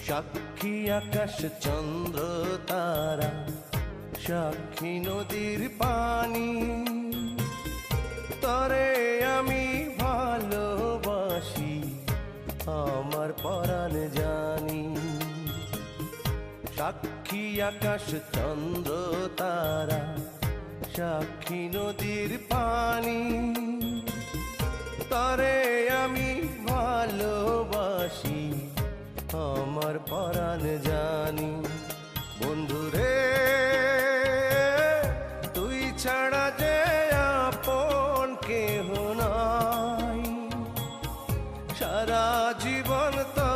সাক্ষী আকাশ চন্দ্র তারা, সাক্ষী নদীর পানি, তরে আমি ভালোবাসি আমার পরাণ জানি। সাক্ষী আকাশ চন্দ্র তারা, সাক্ষী নদীর পানি, তরে আমি ভালোবাসি আমার পরাণ জানি। বন্ধুরে তুই ছাড়া যে আপন কেহ নাই, সারা জীবন তো